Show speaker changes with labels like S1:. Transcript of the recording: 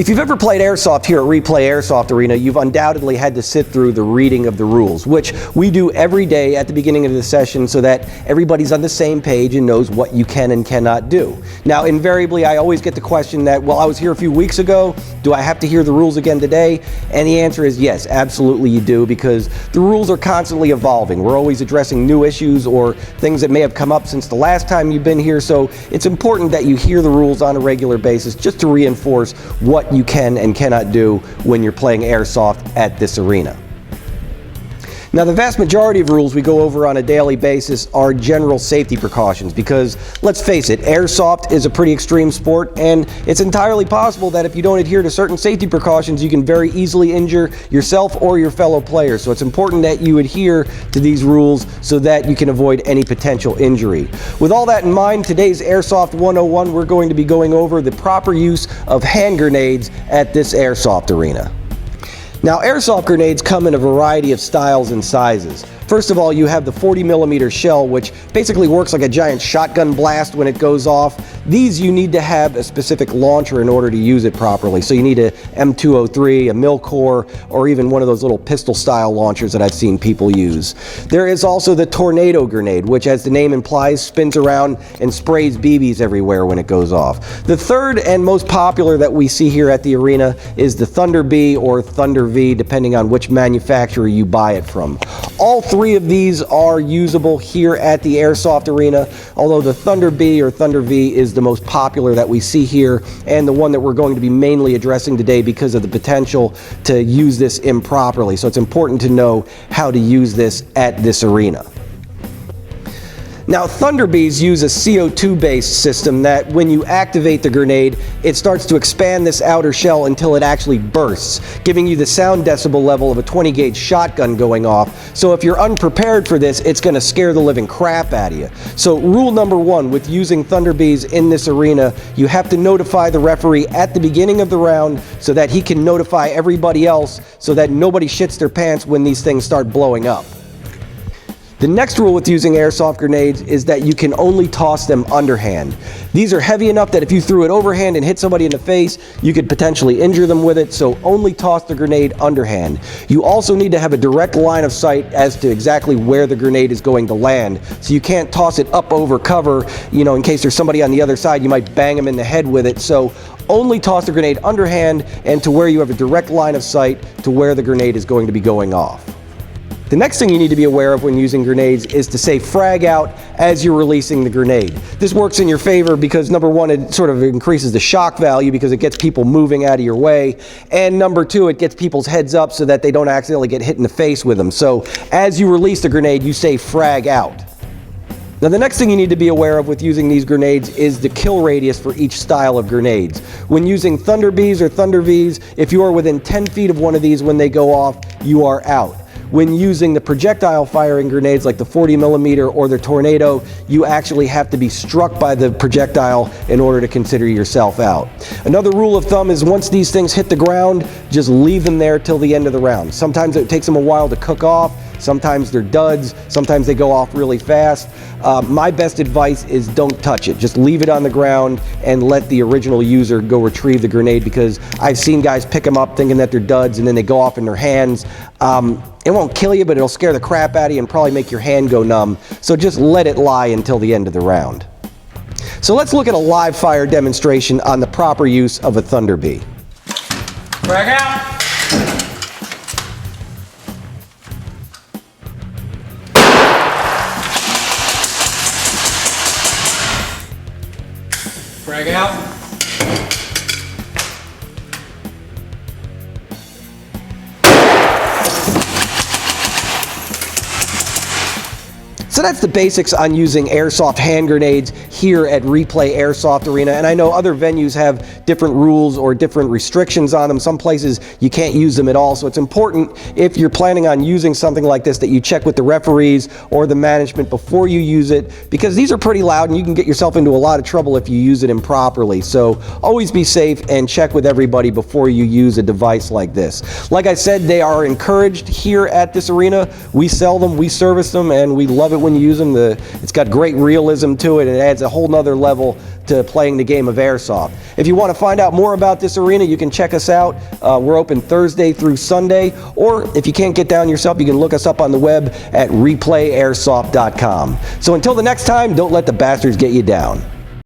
S1: If you've ever played Airsoft here at Replay Airsoft Arena, you've undoubtedly had to sit through the reading of the rules, which we do every day at the beginning of the session so that everybody's on the same page and knows what you can and cannot do. Now, invariably, I always get the question that, well, I was here a few weeks ago, do I have to hear the rules again today? And the answer is yes, absolutely you do, because the rules are constantly evolving. We're always addressing new issues or things that may have come up since the last time you've been here, so it's important that you hear the rules on a regular basis just to reinforce what you can and cannot do when you're playing Airsoft at this arena. Now, the vast majority of rules we go over on a daily basis are general safety precautions because, let's face it, Airsoft is a pretty extreme sport, and it's entirely possible that if you don't adhere to certain safety precautions, you can very easily injure yourself or your fellow players. So it's important that you adhere to these rules so that you can avoid any potential injury. With all that in mind, today's Airsoft 101, we're going to be going over the proper use of hand grenades at this Airsoft arena. Now, airsoft grenades come in a variety of styles and sizes. First of all, you have the 40mm shell, which basically works like a giant shotgun blast when it goes off. These you need to have a specific launcher in order to use it properly. So you need a M203, a Milcor, or even one of those little pistol style launchers that I've seen people use. There is also the tornado grenade, which, as the name implies, spins around and sprays BBs everywhere when it goes off. The third and most popular that we see here at the arena is the Thunder B or Thunder V, depending on which manufacturer you buy it from. All three of these are usable here at the Airsoft arena, although the Thunder B or Thunder V is the most popular that we see here and the one that we're going to be mainly addressing today because of the potential to use this improperly. So it's important to know how to use this at this arena. Now, Thunder Bs use a CO2-based system that when you activate the grenade, it starts to expand this outer shell until it actually bursts, giving you the sound decibel level of a 20-gauge shotgun going off. So if you're unprepared for this, it's going to scare the living crap out of you. So rule number one with using Thunder Bs in this arena, you have to notify the referee at the beginning of the round so that he can notify everybody else so that nobody shits their pants when these things start blowing up. The next rule with using airsoft grenades is that you can only toss them underhand. These are heavy enough that if you threw it overhand and hit somebody in the face, you could potentially injure them with it, so only toss the grenade underhand. You also need to have a direct line of sight as to exactly where the grenade is going to land, so you can't toss it up over cover, in case there's somebody on the other side, you might bang them in the head with it. So only toss the grenade underhand and to where you have a direct line of sight to where the grenade is going to be going off. The next thing you need to be aware of when using grenades is to say frag out as you're releasing the grenade. This works in your favor because number one, it sort of increases the shock value because it gets people moving out of your way. And number two, it gets people's heads up so that they don't accidentally get hit in the face with them. So as you release the grenade, you say frag out. Now, the next thing you need to be aware of with using these grenades is the kill radius for each style of grenades. When using Thunder Bs or Thunder Vs, if you are within 10 feet of one of these when they go off, you are out. When using the projectile firing grenades like the 40mm or the Tornado, you actually have to be struck by the projectile in order to consider yourself out. Another rule of thumb is once these things hit the ground, just leave them there till the end of the round. Sometimes it takes them a while to cook off, sometimes they're duds, sometimes they go off really fast. My best advice is don't touch it. Just leave it on the ground and let the original user go retrieve the grenade, because I've seen guys pick them up thinking that they're duds and then they go off in their hands. It won't kill you, but it'll scare the crap out of you and probably make your hand go numb. So just let it lie until the end of the round. So let's look at a live fire demonstration on the proper use of a Thunder B.
S2: Frag out! Frag out.
S1: So that's the basics on using airsoft hand grenades here at Replay Airsoft Arena. And I know other venues have different rules or different restrictions on them. Some places you can't use them at all. So it's important, if you're planning on using something like this, that you check with the referees or the management before you use it, because these are pretty loud and you can get yourself into a lot of trouble if you use it improperly. So always be safe and check with everybody before you use a device like this. Like I said, they are encouraged here at this arena. We sell them, we service them, and we love it when when you use them. It's got great realism to it, and it adds a whole nother level to playing the game of airsoft. If you want to find out more about this arena, you can check us out. We're open Thursday through Sunday, or if you can't get down yourself, you can look us up on the web at replayairsoft.com. So until the next time, don't let the bastards get you down.